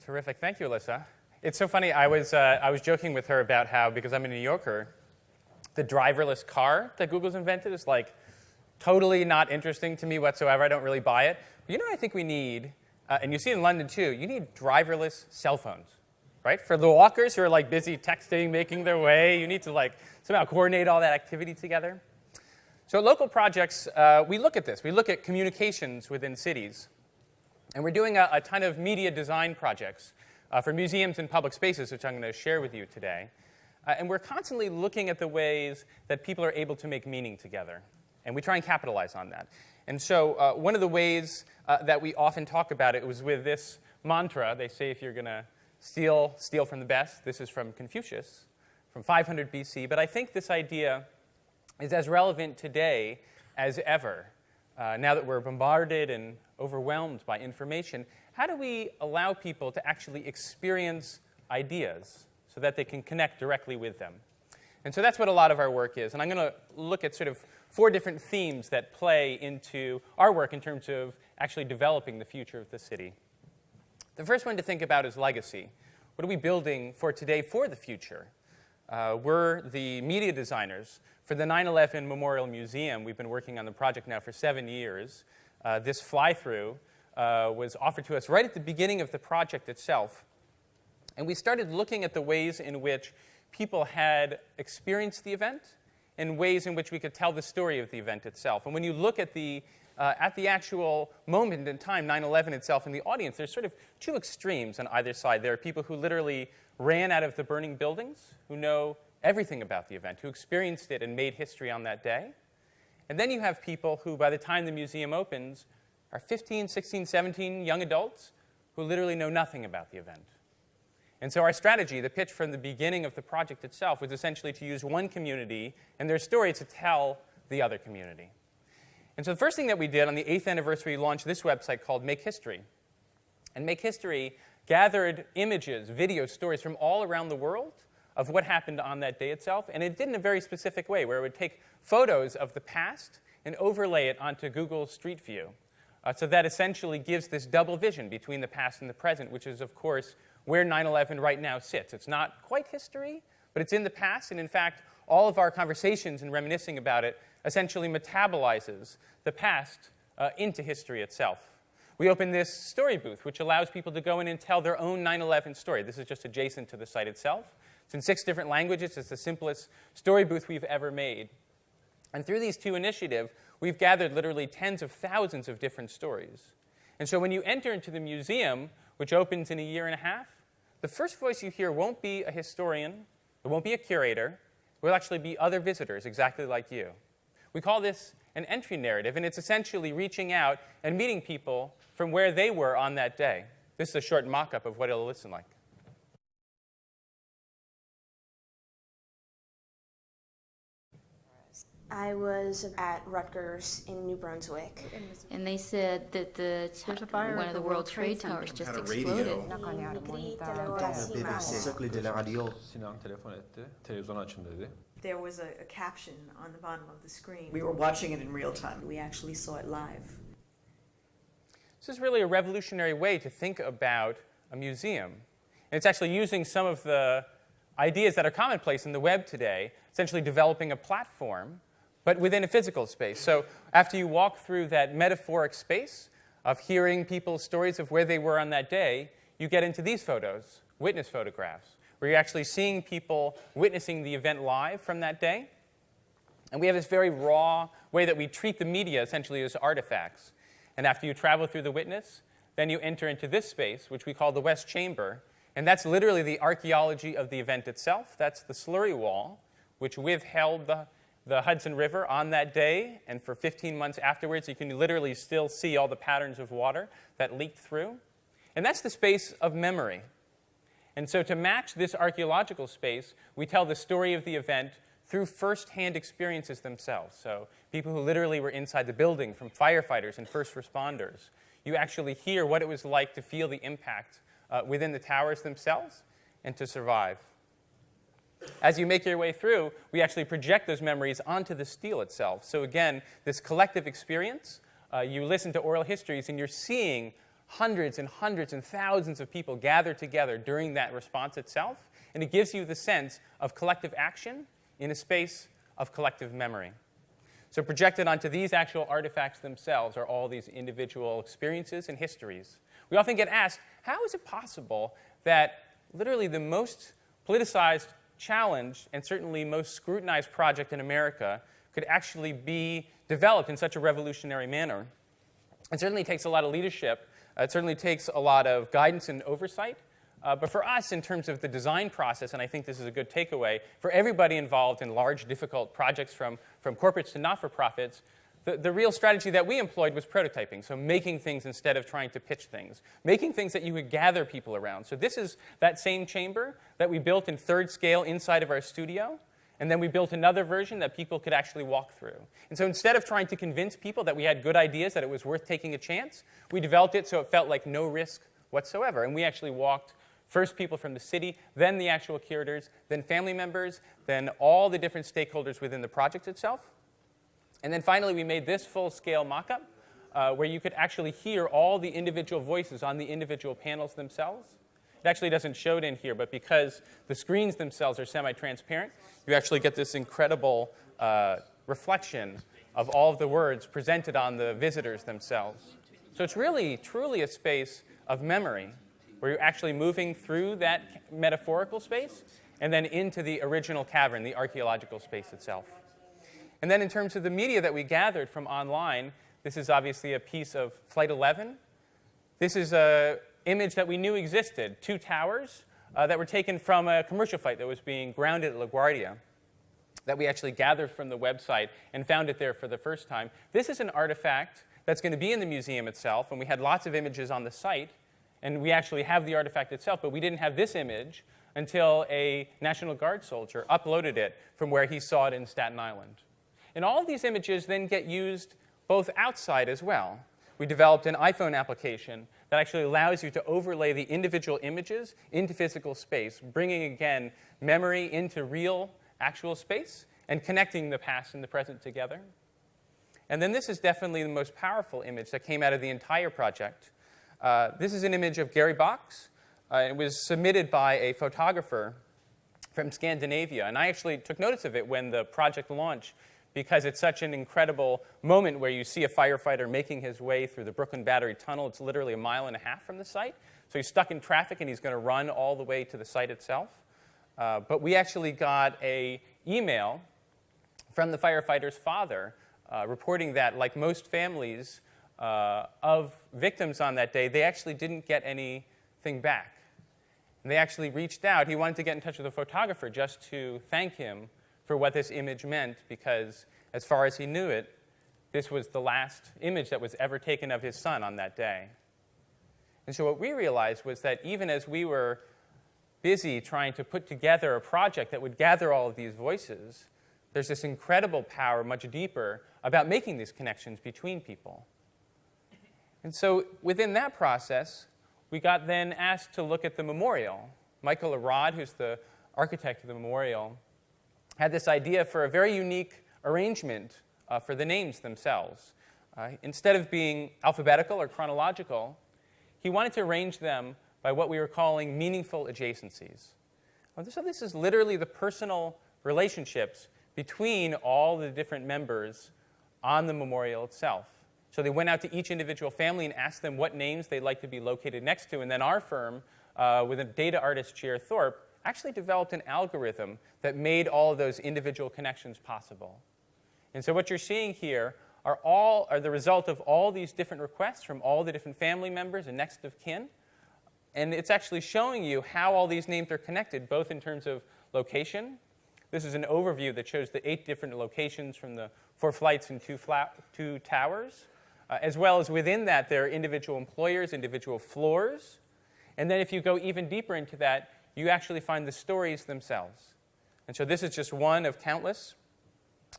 Terrific. Thank you, Alyssa. It's so funny. I was joking with her about how, because I'm a New Yorker, the driverless car that Google's invented is like totally not interesting to me whatsoever. I don't really buy it. But you know what I think we need, and you see it in London too, you need driverless cell phones, right? For the walkers who are like busy texting, making their way, you need to like somehow coordinate all that activity together. So at Local Projects, we look at this. We look at communications within cities. And we're doing a ton of media design projects for museums and public spaces, which I'm going to share with you today. And we're constantly looking at the ways that people are able to make meaning together. And we try and capitalize on that. And so one of the ways that we often talk about it was with this mantra. They say if you're going to steal from the best. This is from Confucius, from 500 BC. But I think this idea is as relevant today as ever. Now that we're bombarded and overwhelmed by information, how do we allow people to actually experience ideas so that they can connect directly with them? And so that's what a lot of our work is. And I'm going to look at sort of 4 different themes that play into our work in terms of actually developing the future of the city. The first one to think about is legacy. What are we building for today for the future? We're the media designers for the 9/11 Memorial Museum. We've been working on the project now for 7 years. This fly-through was offered to us right at the beginning of the project itself. And we started looking at the ways in which people had experienced the event and ways in which we could tell the story of the event itself. And when you look at the actual moment in time, 9/11 itself, in the audience, there's sort of 2 extremes on either side. There are people who literally ran out of the burning buildings, who know everything about the event, who experienced it and made history on that day. And then you have people who, by the time the museum opens, are 15, 16, 17 young adults who literally know nothing about the event. And so our strategy, the pitch from the beginning of the project itself, was essentially to use one community and their story to tell the other community. And so the first thing that we did on the 8th anniversary, we launched this website called Make History. And Make History gathered images, videos, stories from all around the world of what happened on that day itself. And it did in a very specific way, where it would take photos of the past and overlay it onto Google Street View. So that essentially gives this double vision between the past and the present, which is, of course, where 9/11 right now sits. It's not quite history, but it's in the past. And in fact, all of our conversations and reminiscing about it essentially metabolizes the past into history itself. We opened this story booth, which allows people to go in and tell their own 9/11 story. This is just adjacent to the site itself. It's in 6 different languages. It's the simplest story booth we've ever made. And through these 2 initiatives, we've gathered literally tens of thousands of different stories. And so when you enter into the museum, which opens in a year and a half, the first voice you hear won't be a historian. It won't be a curator. It will actually be other visitors exactly like you. We call this an entry narrative, and it's essentially reaching out and meeting people from where they were on that day. This is a short mock-up of what it'll listen like. I was at Rutgers in New Brunswick. And they said that one of the World Trade Towers just exploded. There was a caption on the bottom of the screen. We were watching it in real time. We actually saw it live. This is really a revolutionary way to think about a museum. And it's actually using some of the ideas that are commonplace in the web today, essentially developing a platform, but within a physical space. So after you walk through that metaphoric space of hearing people's stories of where they were on that day, you get into these photos, witness photographs, where you're actually seeing people witnessing the event live from that day. And we have this very raw way that we treat the media essentially as artifacts. And after you travel through the witness, then you enter into this space, which we call the West Chamber. And that's literally the archaeology of the event itself. That's the slurry wall, which withheld the Hudson River on that day. And for 15 months afterwards, you can literally still see all the patterns of water that leaked through. And that's the space of memory. And so to match this archaeological space, we tell the story of the event through first-hand experiences themselves. So people who literally were inside the building, from firefighters and first responders. You actually hear what it was like to feel the impact within the towers themselves and to survive. As you make your way through, we actually project those memories onto the steel itself. So again, this collective experience, you listen to oral histories and you're seeing hundreds and hundreds and thousands of people gather together during that response itself, and it gives you the sense of collective action in a space of collective memory. So projected onto these actual artifacts themselves are all these individual experiences and histories. We often get asked, how is it possible that literally the most politicized, challenged, and certainly most scrutinized project in America could actually be developed in such a revolutionary manner? It certainly takes a lot of leadership. It certainly takes a lot of guidance and oversight. But for us, in terms of the design process, and I think this is a good takeaway, for everybody involved in large, difficult projects from corporates to not-for-profits, the real strategy that we employed was prototyping, so making things instead of trying to pitch things, making things that you could gather people around. So this is that same chamber that we built in third scale inside of our studio, and then we built another version that people could actually walk through. And so instead of trying to convince people that we had good ideas, that it was worth taking a chance, we developed it so it felt like no risk whatsoever. And we actually walked first people from the city, then the actual curators, then family members, then all the different stakeholders within the project itself. And then finally, we made this full-scale mock-up where you could actually hear all the individual voices on the individual panels themselves. It actually doesn't show it in here, but because the screens themselves are semi-transparent, you actually get this incredible reflection of all of the words presented on the visitors themselves. So it's really, truly a space of memory, where you're actually moving through that metaphorical space and then into the original cavern, the archaeological space itself. And then in terms of the media that we gathered from online, this is obviously a piece of Flight 11. This is an image that we knew existed, 2 towers that were taken from a commercial flight that was being grounded at LaGuardia, that we actually gathered from the website and found it there for the first time. This is an artifact that's going to be in the museum itself, and we had lots of images on the site. And we actually have the artifact itself, but we didn't have this image until a National Guard soldier uploaded it from where he saw it in Staten Island. And all of these images then get used both outside as well. We developed an iPhone application that actually allows you to overlay the individual images into physical space, bringing, again, memory into real, actual space and connecting the past and the present together. And then this is definitely the most powerful image that came out of the entire project. This is an image of Gary Box. It was submitted by a photographer from Scandinavia. And I actually took notice of it when the project launched because it's such an incredible moment where you see a firefighter making his way through the Brooklyn Battery Tunnel. It's literally 1.5 miles from the site. So he's stuck in traffic, and he's going to run all the way to the site itself. But we actually got an email from the firefighter's father reporting that, like most families, of victims on that day, they actually didn't get anything back. And they actually reached out. He wanted to get in touch with the photographer just to thank him for what this image meant, because as far as he knew it, this was the last image that was ever taken of his son on that day. And so what we realized was that even as we were busy trying to put together a project that would gather all of these voices, there's this incredible power, much deeper, about making these connections between people. And so within that process, we got then asked to look at the memorial. Michael Arad, who's the architect of the memorial, had this idea for a very unique arrangement for the names themselves. Instead of being alphabetical or chronological, he wanted to arrange them by what we were calling meaningful adjacencies. So this is literally the personal relationships between all the different members on the memorial itself. So they went out to each individual family and asked them what names they'd like to be located next to. And then our firm, with a data artist, Chair Thorpe, actually developed an algorithm that made all of those individual connections possible. And so what you're seeing here are the result of all these different requests from all the different family members and next of kin. And it's actually showing you how all these names are connected, both in terms of location. This is an overview that shows the 8 different locations from the 4 flights and 2 towers. As well as within that, there are individual employers, individual floors. And then if you go even deeper into that, you actually find the stories themselves. And so this is just one of countless,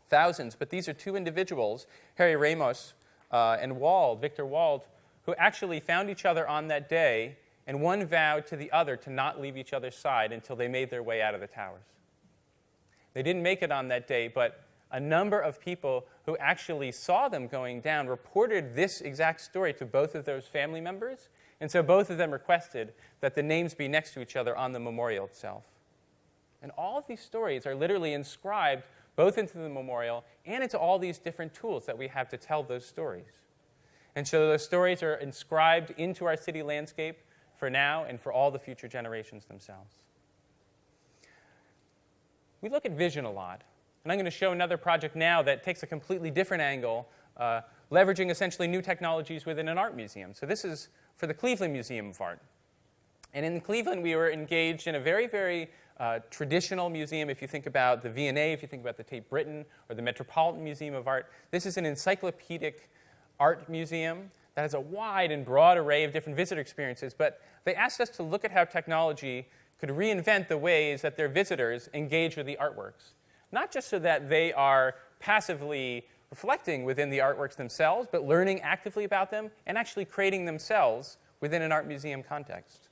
thousands. But these are 2 individuals, Harry Ramos and Victor Wald, who actually found each other on that day, and one vowed to the other to not leave each other's side until they made their way out of the towers. They didn't make it on that day, but a number of people who actually saw them going down reported this exact story to both of those family members, And so both of them requested that the names be next to each other on the memorial itself. And all of these stories are literally inscribed both into the memorial and into all these different tools that we have to tell those stories. And so those stories are inscribed into our city landscape for now and for all the future generations themselves. We look at vision a lot. And I'm going to show another project now that takes a completely different angle, leveraging essentially new technologies within an art museum. So this is for the Cleveland Museum of Art. And in Cleveland, we were engaged in a very, very traditional museum. If you think about the V&A, if you think about the Tate Britain, or the Metropolitan Museum of Art, this is an encyclopedic art museum that has a wide and broad array of different visitor experiences. But they asked us to look at how technology could reinvent the ways that their visitors engage with the artworks. Not just so that they are passively reflecting within the artworks themselves, but learning actively about them and actually creating themselves within an art museum context.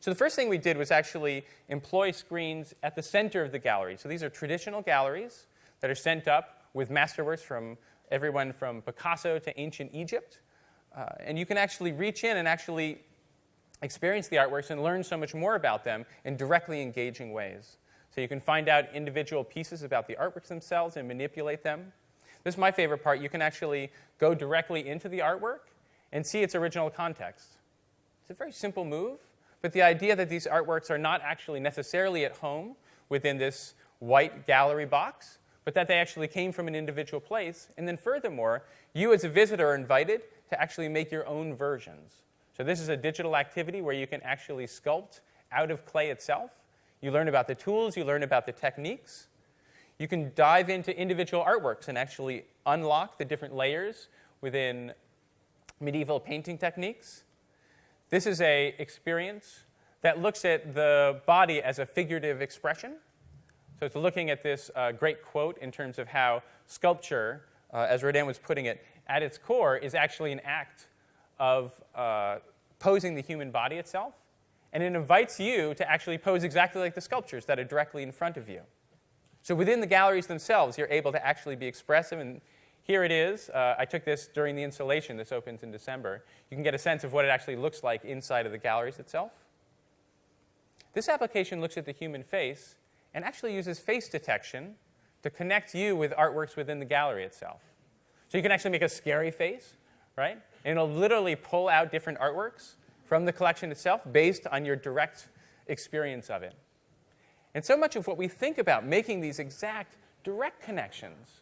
So the first thing we did was actually employ screens at the center of the gallery. So these are traditional galleries that are sent up with masterworks from everyone from Picasso to ancient Egypt. And you can actually reach in and actually experience the artworks and learn so much more about them in directly engaging ways. So you can find out individual pieces about the artworks themselves and manipulate them. This is my favorite part. You can actually go directly into the artwork and see its original context. It's a very simple move, but the idea that these artworks are not actually necessarily at home within this white gallery box, but that they actually came from an individual place. And then furthermore, you as a visitor are invited to actually make your own versions. So this is a digital activity where you can actually sculpt out of clay itself. You learn about the tools, you learn about the techniques. You can dive into individual artworks and actually unlock the different layers within medieval painting techniques. This is an experience that looks at the body as a figurative expression. So it's looking at this great quote in terms of how sculpture, as Rodin was putting it, at its core is actually an act of posing the human body itself. And it invites you to actually pose exactly like the sculptures that are directly in front of you. So within the galleries themselves, you're able to actually be expressive. And here it is. I took this during the installation. This opens in December. You can get a sense of what it actually looks like inside of the galleries itself. This application looks at the human face and actually uses face detection to connect you with artworks within the gallery itself. So you can actually make a scary face, right? And it'll literally pull out different artworks from the collection itself based on your direct experience of it. And so much of what we think about making these exact direct connections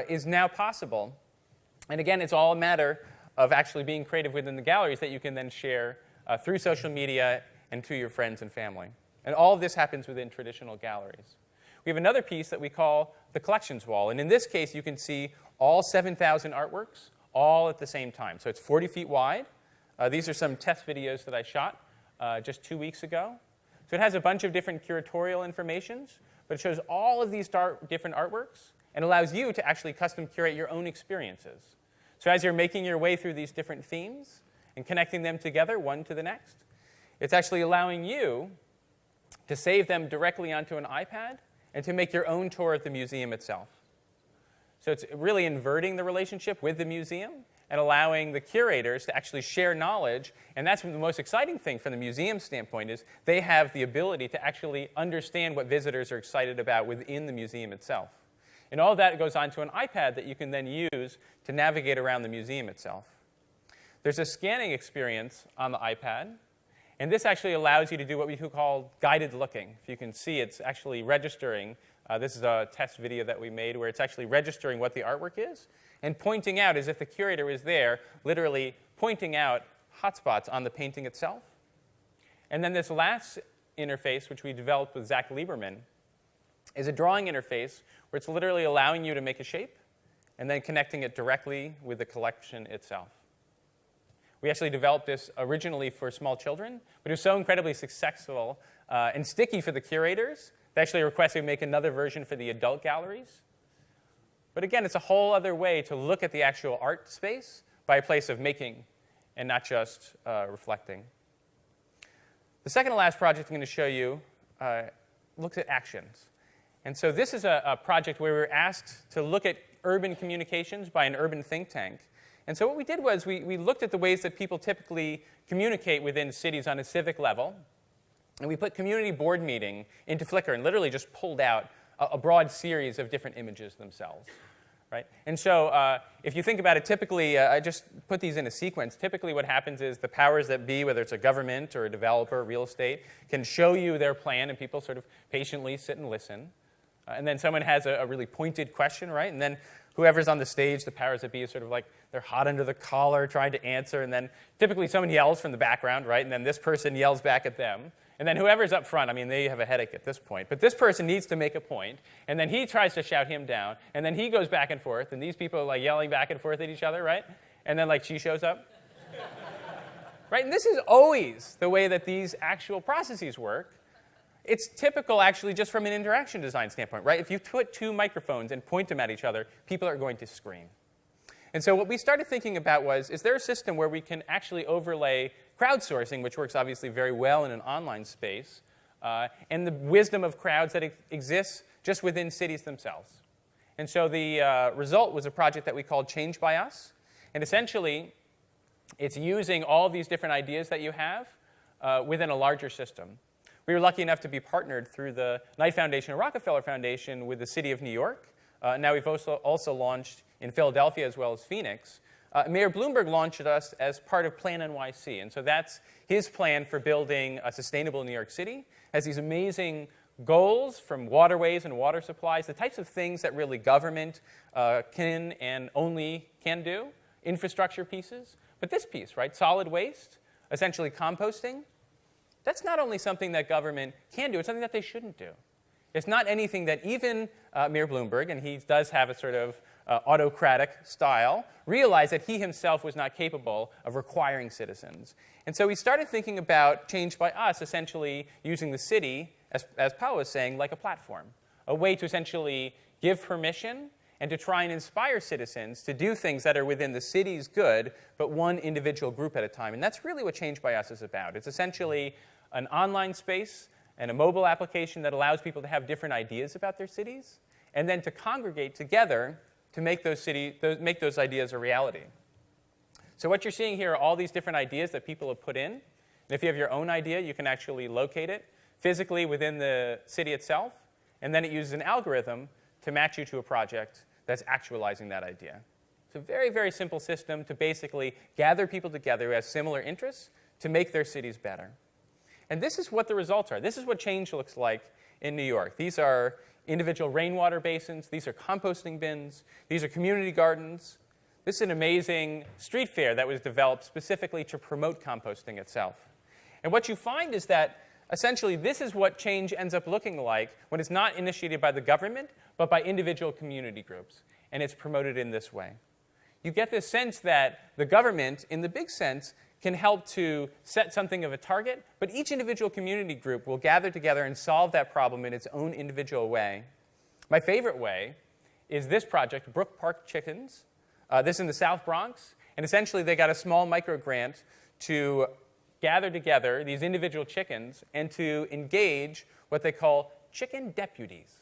is now possible. And again, it's all a matter of actually being creative within the galleries that you can then share through social media and to your friends and family. And all of this happens within traditional galleries. We have another piece that we call the collections wall. And in this case, you can see all 7,000 artworks all at the same time. So it's 40 feet wide. These are some test videos that I shot just 2 weeks ago. So it has a bunch of different curatorial informations, but it shows all of these different artworks and allows you to actually custom curate your own experiences. So as you're making your way through these different themes and connecting them together, one to the next, it's actually allowing you to save them directly onto an iPad and to make your own tour of the museum itself. So it's really inverting the relationship with the museum and allowing the curators to actually share knowledge. And that's the most exciting thing from the museum standpoint is they have the ability to actually understand what visitors are excited about within the museum itself. And all of that goes onto an iPad that you can then use to navigate around the museum itself. There's a scanning experience on the iPad. And this actually allows you to do what we call guided looking. If you can see, it's actually registering. This is a test video that we made where it's actually registering what the artwork is and pointing out, as if the curator was there, literally pointing out hotspots on the painting itself. And then this last interface, which we developed with Zach Lieberman, is a drawing interface where it's literally allowing you to make a shape and then connecting it directly with the collection itself. We actually developed this originally for small children, but it was so incredibly successful and sticky for the curators. They actually requested we make another version for the adult galleries. But again, it's a whole other way to look at the actual art space by a place of making and not just reflecting. The second to last project I'm going to show you looks at actions. And so this is a project where we were asked to look at urban communications by an urban think tank And so what we did was we looked at the ways that people typically communicate within cities on a civic level, and we put community board meeting into Flickr and literally just pulled out a broad series of different images themselves. Right? And so if you think about it, typically, I just put these in a sequence. Typically what happens is the powers that be, whether it's a government or a developer, real estate, can show you their plan, and people sort of patiently sit and listen. And then someone has a really pointed question, right? And then whoever's on the stage, the powers that be, is sort of like they're hot under the collar trying to answer. And then typically someone yells from the background, right? And then this person yells back at them. And then whoever's up front, I mean, they have a headache at this point. But this person needs to make a point, and then he tries to shout him down, and then he goes back and forth, and these people are like yelling back and forth at each other, right? And then like she shows up. Right? And this is always the way that these actual processes work. It's typical, actually, just from an interaction design standpoint, right? If you put two microphones and point them at each other, people are going to scream. And so what we started thinking about was, is there a system where we can actually overlay crowdsourcing, which works obviously very well in an online space, and the wisdom of crowds that exists just within cities themselves? And so the result was a project that we called Change by Us. And essentially, it's using all of these different ideas that you have within a larger system. We were lucky enough to be partnered through the Knight Foundation and Rockefeller Foundation with the city of New York. Now we've also launched in Philadelphia as well as Phoenix. Mayor Bloomberg launched us as part of Plan NYC. And so that's his plan for building a sustainable New York City. Has these amazing goals from waterways and water supplies, the types of things that really government can and only can do, infrastructure pieces. But this piece, right, solid waste, essentially composting, that's not only something that government can do, it's something that they shouldn't do. It's not anything that even Mayor Bloomberg, and he does have a sort of autocratic style, realized that he himself was not capable of requiring citizens. And so we started thinking about Change by Us, essentially using the city, as Paul was saying, like a platform, a way to essentially give permission and to try and inspire citizens to do things that are within the city's good, but one individual group at a time. And that's really what Change by Us is about. It's essentially an online space and a mobile application that allows people to have different ideas about their cities, and then to congregate together to make those ideas a reality. So what you're seeing here are all these different ideas that people have put in. And if you have your own idea, you can actually locate it physically within the city itself, and then it uses an algorithm to match you to a project that's actualizing that idea. It's a very, very simple system to basically gather people together who have similar interests to make their cities better. And this is what the results are. This is what change looks like in New York. These are individual rainwater basins. These are composting bins. These are community gardens. This is an amazing street fair that was developed specifically to promote composting itself. And what you find is that essentially this is what change ends up looking like when it's not initiated by the government, but by individual community groups. And it's promoted in this way. You get this sense that the government, in the big sense, can help to set something of a target, but each individual community group will gather together and solve that problem in its own individual way. My favorite way is this project, Brook Park Chickens. This is in the South Bronx, and essentially they got a small micro grant to gather together these individual chickens and to engage what they call chicken deputies.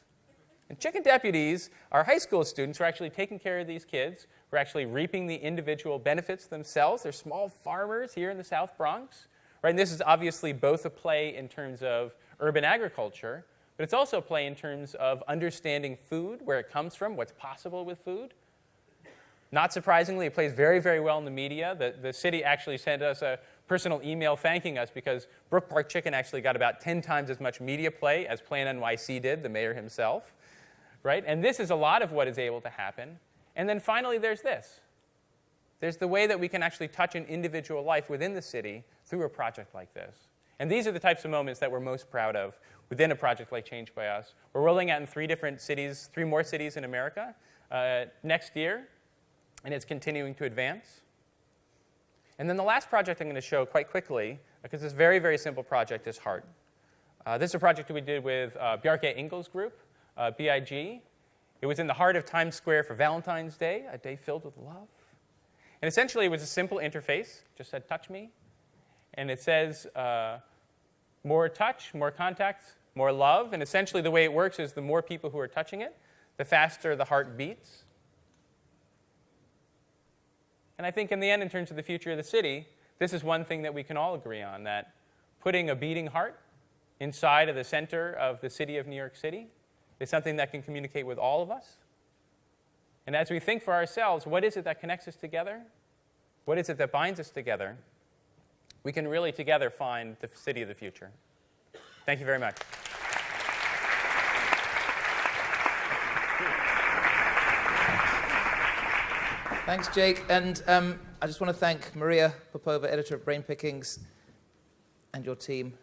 And chicken deputies are high school students who are actually taking care of these kids, who are actually reaping the individual benefits themselves. They're small farmers here in the South Bronx. Right? And this is obviously both a play in terms of urban agriculture, but it's also a play in terms of understanding food, where it comes from, what's possible with food. Not surprisingly, it plays very, very well in the media. The city actually sent us a personal email thanking us because Brook Park Chicken actually got about 10 times as much media play as Plan NYC did, the mayor himself. Right? And this is a lot of what is able to happen. And then finally, there's this. There's the way that we can actually touch an individual life within the city through a project like this. And these are the types of moments that we're most proud of within a project like Change by Us. We're rolling out in 3 more cities in America next year, and it's continuing to advance. And then the last project I'm going to show quite quickly, because this very, very simple project, is Heart. This is a project that we did with Bjarke Ingels Group, BIG. It was in the heart of Times Square for Valentine's Day, a day filled with love. And essentially, it was a simple interface. Just said, touch me. And it says, more touch, more contact, more love. And essentially, the way it works is the more people who are touching it, the faster the heart beats. And I think in the end, in terms of the future of the city, this is one thing that we can all agree on, that putting a beating heart inside of the center of the city of New York City is something that can communicate with all of us. And as we think for ourselves, what is it that connects us together? What is it that binds us together? We can really together find the city of the future. Thank you very much. Thanks, Jake. And I just want to thank Maria Popova, editor of Brain Pickings, and your team.